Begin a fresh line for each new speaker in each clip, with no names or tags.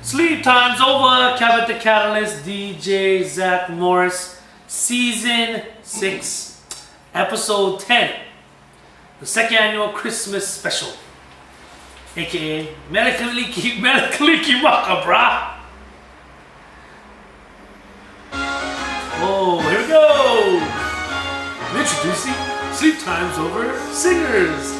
Sleep time's over. Cabot the Catalyst, DJ Zach Morris, Season 6, Episode 10. The second annual Christmas special. AKA Melakaliki Macabra. Oh, here we go. Introducing Sleep Time's Over Singers.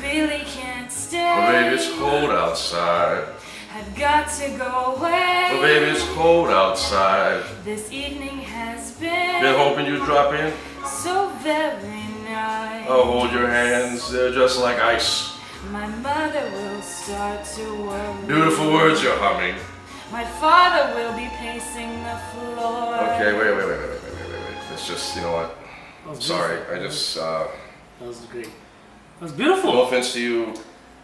Really can't stay.
But baby, it's cold outside.
I've got to go away.
But baby, it's cold outside.
This evening has been
hoping you'd drop in.
so very nice.
I'll hold your hands, they're just like ice.
My mother will start to worry.
Beautiful words you're humming.
My father will be pacing the floor.
Okay, wait. It's just, you know what?
That was
Sorry,
beautiful.
I just,
That was great. That was beautiful.
no offense to you,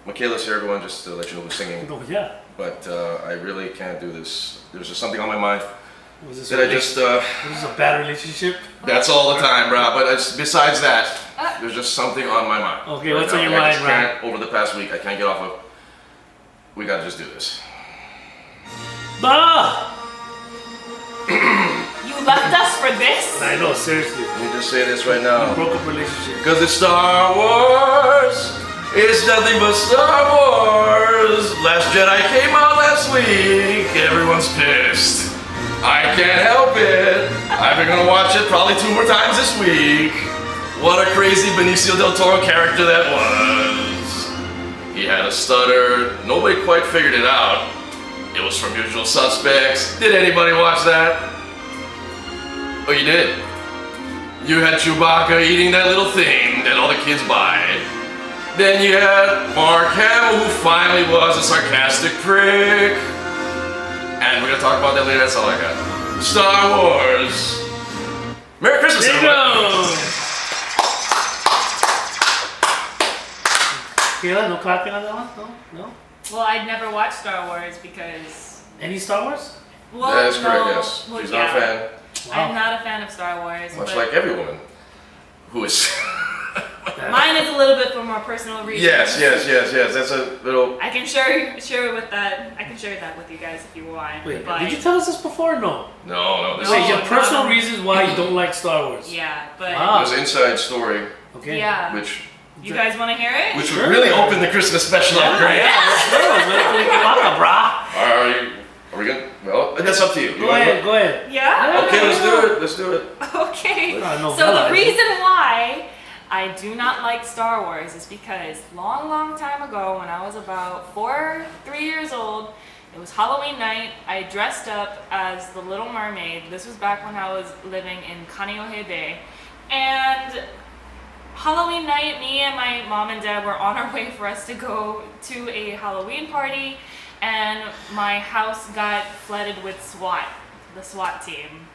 Michaela's here, everyone, just to let you know who's singing.
Oh, yeah.
But I really can't do this. There's just something on my mind.
Was this
Did I just,
this is a bad relationship?
that's all the time, bro. But it's, besides that, there's just something on my mind.
Okay,
Right
what's on
now.
your
I
mind,
just
Ryan?
can't, over the past week, I can't get off of, we gotta just do this.
Bah!
You left us for this?
I know, seriously.
Let me just say this right now.
Broke up relationship.
Because it's Star Wars. It's nothing but Star Wars. Last Jedi came out last week. Everyone's pissed. I can't help it. I've been gonna watch it probably 2 more times this week. What a crazy Benicio del Toro character that was. He had a stutter. Nobody quite figured it out. It was from Usual Suspects. Did anybody watch that? Oh, you did? You had Chewbacca eating that little thing that all the kids buy. Then you had Mark Hamill, who finally was a sarcastic prick. And we're gonna talk about that later, that's all I got. Star Wars. Merry Christmas,
There you
everyone.
go. Kayla, no clapping on that one? No?
Well, I'd never watched Star Wars because.
Any Star Wars?
Well,
That is correct,
no.
yes.
Well,
She's
yeah.
not a fan.
I'm not a fan of Star Wars.
Much
but
like every woman who is.
mine is a little bit for more personal reasons.
Yes. That's a little.
I can share with that. I can share that with you guys if you want.
Wait,
but
did you tell us this before? No.
No. This
Wait,
is
your
no.
personal reasons why you don't like Star Wars.
yeah, but
Wow.
an inside story,
Okay.
yeah.
which
You guys want to hear it?
would
Sure.
really open the Christmas special up great.
let's go. Melakaliki Macabra.
Are we good? Well, that's up to you. You
Go
wanna
ahead, go ahead.
Yeah.
Okay, let's do it.
Okay.
No,
So
Bella,
the reason why I do not like Star Wars is because long time ago, when I was about 3 years old, it was Halloween night. I dressed up as the Little Mermaid. This was back when I was living in Kaneohe Bay, and Halloween night, me and my mom and dad were on our way for us to go to a Halloween party, and my house got flooded with the SWAT team.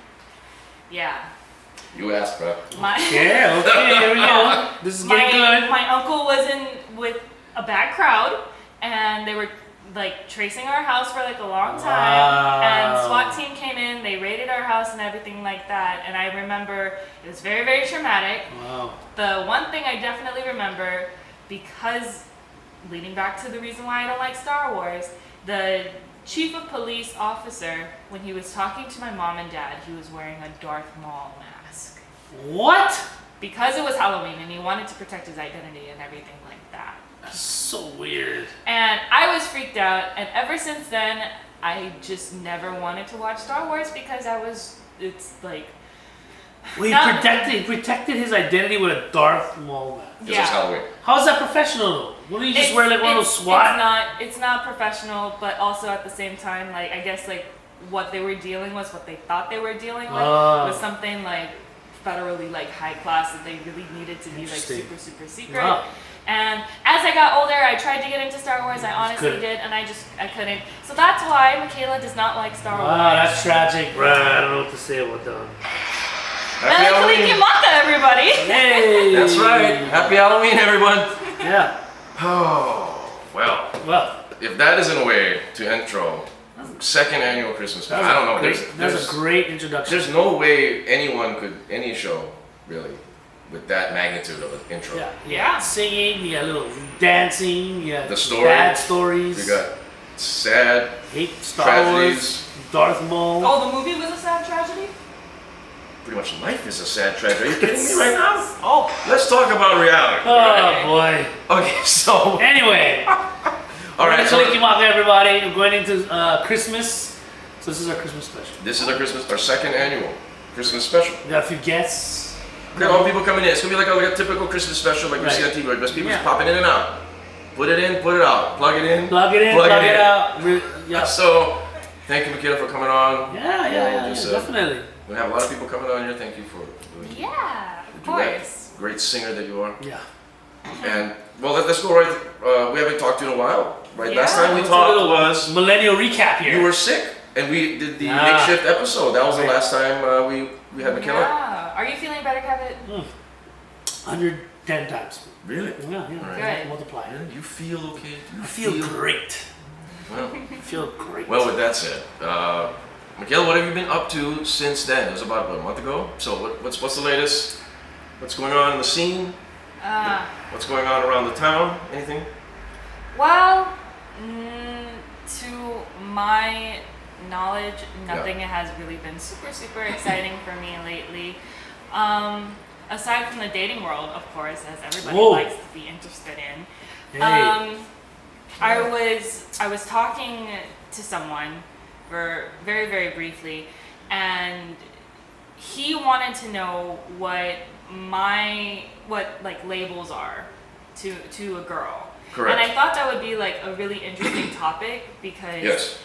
Yeah.
You asked, bro.
Yeah, okay, here we go. This is getting good.
My uncle was in with a bad crowd, and they were like tracing our house for like a long time.
Wow.
And SWAT team came in, they raided our house and everything like that. And I remember it was very traumatic.
Wow.
The one thing I definitely remember, because leading back to the reason why I don't like Star Wars, the chief of police officer, when he was talking to my mom and dad, he was wearing a Darth Maul mask.
What?
Because it was Halloween and he wanted to protect his identity and everything like that.
That's so weird.
And I was freaked out, and ever since then, I just never wanted to watch Star Wars because it's like,
Wait,
No.
he protected his identity with a Darth Maul mask.
This is Halloween.
How is that professional though? Wouldn't you just wear like one of those
It's
SWAT?
it's not professional, but also at the same time, like, I guess like what they were dealing with, what they thought they were dealing with,
Ah.
was something like federally like high class that they really needed to be like
Interesting.
super secret.
Wow.
And as I got older, I tried to get into Star Wars. I honestly
couldn't.
did, and I couldn't. So that's why Michaela does not like Star Wars.
Wow, that's tragic, bruh. I don't know what to say about that.
Happy
Melakaliki
Halloween.
Maka, everybody!
Hey!
That's right. Happy Halloween, everyone.
Yeah.
Oh, well.
Well,
If that isn't a way to intro second annual Christmas special, I don't know.
That's a great introduction.
There's no way any show really, with that magnitude of an intro.
Yeah.
Yeah.
Singing, you got a little dancing, you got
The story.
bad stories.
We got sad
hate Star
tragedies.
Wars, Darth Maul.
Oh, the movie was a sad tragedy?
Pretty much life is a sad tragedy. Are you kidding me right now?
Oh.
Let's talk about reality.
Oh boy.
Okay, so
Anyway,
all right. So
everybody. We're going into Christmas, so this is our Christmas special.
this is our second annual Christmas special.
We got a few guests.
We got all the people coming in. It's gonna be like a typical Christmas special, like we see on TV. Like just people just popping in and out. Put it in, put it out. Plug it in.
Plug it in, plug it out. Yeah.
So, thank you, Michaela, for coming on.
Yeah,
Just,
definitely.
We have a lot of people coming on here. Thank you for doing
Yeah, of
the duet.
course.
Great singer that you are.
Yeah.
And well, let's go right. We haven't talked to you in a while, right?
Yeah.
Last time we
It's a
talked
little
was
millennial recap here.
you were sick, and we did the
Ah.
makeshift episode. That was the
Right.
last time we had Michaela.
Yeah. Are you feeling better, Kevin?
110 times.
Really?
Yeah,
Right.
Good.
Multiply.
You feel okay? You
I feel great.
well.
I feel great.
Well, with that said, Michaela, what have you been up to since then? It was about a month ago. So what's the latest? What's going on in the scene? What's going on around the town? Anything?
Well, to my knowledge, nothing has really been super exciting for me lately. Aside from the dating world, of course, as everybody
Whoa.
likes to be interested in.
Hey.
I was talking to someone for very briefly, and he wanted to know what like labels are to a girl.
Correct.
And I thought that would be like a really interesting topic because
Yes.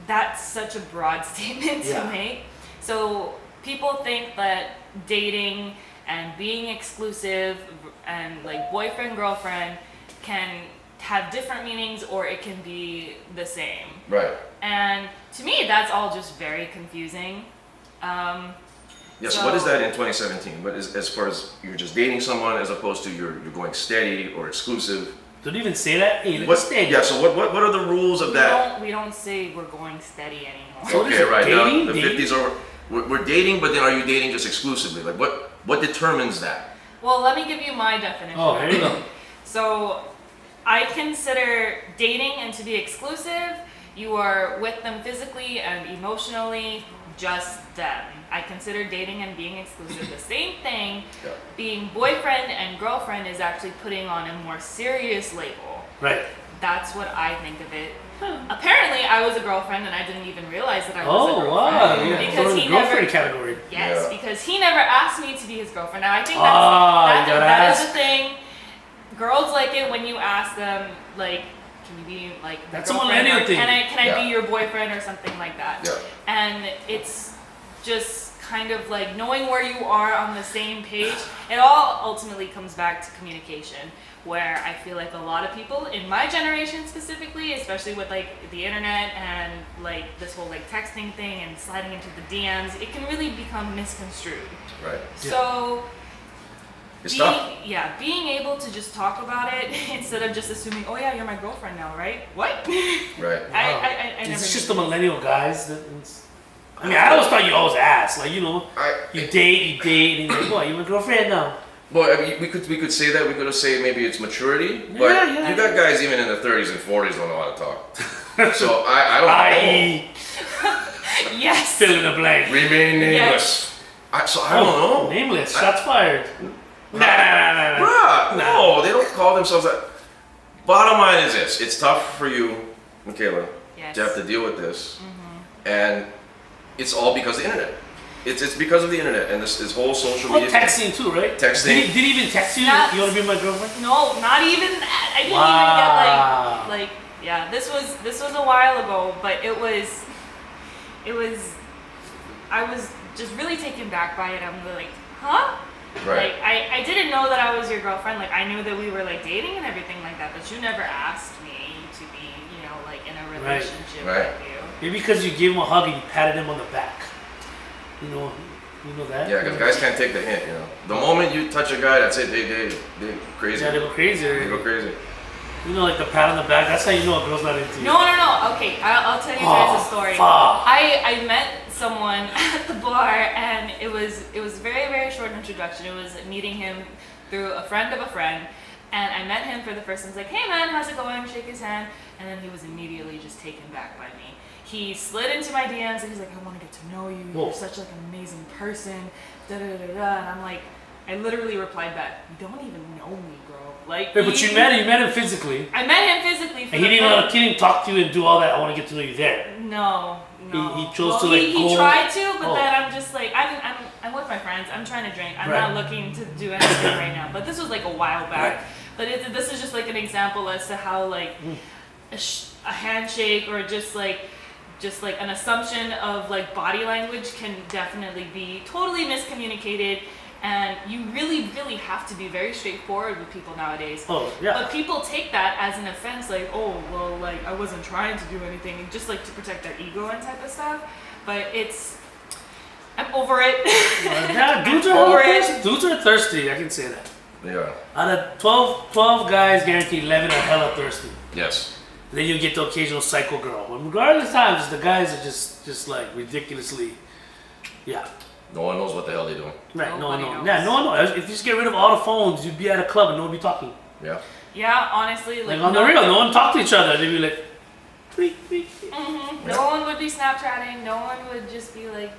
that's such a broad statement to
Yeah.
make. So people think that dating and being exclusive and like boyfriend girlfriend can have different meanings or it can be the same.
Right.
And to me, that's all just very confusing.
Yes.
So-
What is that in 2017? What is as far as you're just dating someone as opposed to you're going steady or exclusive?
Don't even say that. Hey, let's
What?
stay.
Yeah. So what are the rules of that?
We don't say we're going steady anymore.
So what is
Okay.
it,
Right.
dating?
Now the
Dating?
50s are. We're dating, but then are you dating just exclusively? Like what determines that?
Well, let me give you my definition.
Oh, there you go.
So, I consider dating and to be exclusive, you are with them physically and emotionally, just them. I consider dating and being exclusive the same thing.
Yeah.
Being boyfriend and girlfriend is actually putting on a more serious label.
Right.
That's what I think of it. Apparently, I was a girlfriend and I didn't even realize that I was a
Oh,
girlfriend.
wow. Yeah.
Because
So in
he
the girlfriend
never,
category.
yes,
Yeah.
because he never asked me to be his girlfriend. Now I think
Ah, you gotta
that is
ask.
a thing. Girls like it when you ask them, like, can you be like my
That's a
girlfriend,
millennial
or
thing.
Can I
Yeah.
be your boyfriend or something like that?
Yeah.
And it's just kind of like knowing where you are on the same page. It all ultimately comes back to communication, where I feel like a lot of people in my generation specifically, especially with like the internet and like this whole like texting thing and sliding into the DMs, it can really become misconstrued.
Right.
Yeah.
So
It's tough.
being able to just talk about it instead of just assuming, oh yeah, you're my girlfriend now, right? What?
Right.
I never
It's just
knew
the
this.
millennial guys. I mean, I always thought you always ask. Like, you know, you
I,
date, and you're like, boy, you're my girlfriend now.
well, I mean, we could say that. We could say maybe it's maturity, but
Yeah, yeah.
you got guys even in their 30s and 40s don't know how to talk. So I don't know.
I.e.,
Yes.
fill in the blank.
Remain nameless. So I don't know.
Nameless. Shots fired. Nah.
Bruh, no, they don't call themselves that. Bottom line is this: it's tough for you, Michaela,
Yes.
to have to deal with this, and it's all because of the internet. It's because of the internet and this whole social
Oh,
media.
texting too, right?
Texting.
Did he even text you?
Not-
You want to be my girlfriend?
No, not even that. I didn't
Wow.
even get like yeah. This was a while ago, but it was. I was just really taken back by it. I'm like, huh?
Right.
Like I didn't know that I was your girlfriend. Like I knew that we were like dating and everything like that, but you never asked me to be, like in a
Right.
relationship
Right.
with you.
Maybe because you gave him a hug and you patted him on the back. You know that?
Yeah, because guys can't take the hint. The moment you touch a guy, that's it. They crazy.
Yeah, they go crazy.
They go crazy.
You know, like the pat on the back. That's how you know a girl's not into you.
No. Okay, I'll tell you guys a story.
Fuck.
I met someone at the bar, and it was very, very short introduction. It was meeting him through a friend of a friend, and I met him for the first time. I was like, "Hey man, how's it going?" Shake his hand, and then he was immediately just taken back by me. He slid into my DMs and he's like, "I want to get to know you.
Whoa.
You're such like an amazing person." Da da da da da. And I'm like, I literally replied back, "You don't even know me, bro." Like,
Wait, but you met him physically,
I met him physically. For
and he
the
didn't
first-
he didn't talk to you and do all that. I want to get to know you there.
No.
He chose to, like,
He
go-
tried to, but
Oh.
then I'm just like, I'm with my friends. I'm trying to drink. I'm
Right.
not looking to do anything right now. But this was like a while back.
Right.
But this is just like an example as to how like a handshake or just like an assumption of like body language can definitely be totally miscommunicated. And you really, really have to be very straightforward with people nowadays.
Oh yeah.
But people take that as an offense, like, oh, well, like, I wasn't trying to do anything, just like to protect their ego and type of stuff. But I'm over it.
Yeah, dudes are
Over
hella
it.
thirsty. Dudes are thirsty. I can say that.
Yeah.
Out of 12 guys, guaranteed 11 are hella thirsty.
Yes.
Then you get the occasional psycho girl. But regardless of times, the guys are just like ridiculously, yeah.
No one knows what the hell they're doing.
Right, no one
Nobody
knows.
knows.
Yeah, no one knows. If you just get rid of all the phones, you'd be at a club and no one would be talking.
Yeah.
Yeah, honestly,
Like on the real, no one talk to each other. They'd be like, tweet, tweet, tweet.
No one would be Snapchatting. No one would just be like,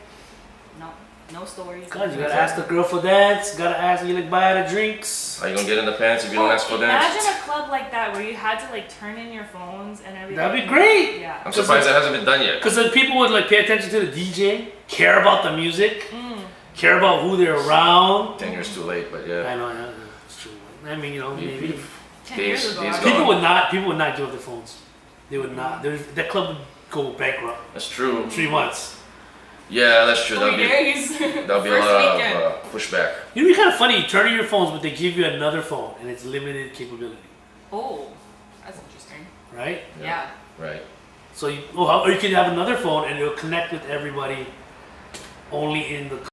no stories.
God, you gotta ask the girl for dance. Gotta ask you like buy her the drinks.
How you gonna get in the pants if you don't ask for
Imagine
dance?
a club like that where you had to like turn in your phones and everything.
That'd be great.
Yeah.
I'm surprised that hasn't been done yet.
Because then people would like pay attention to the DJ, care about the music, care about who they're around.
10 years too late, but yeah.
I know, yeah, it's true. I mean, you know, maybe
10 years
Days-
ago.
days
I
gone.
was-
people would not give up their phones. They would not. That club would go bankrupt.
That's true.
3 months.
Yeah, that's true.
3 days.
That'll be a
First
lot
weekend.
of pushback.
It'd be kind of funny. You turn in your phones, but they give you another phone, and it's limited capability,
Oh, that's interesting.
right?
Yeah.
Right.
So, or you can have another phone, and it'll connect with everybody only in the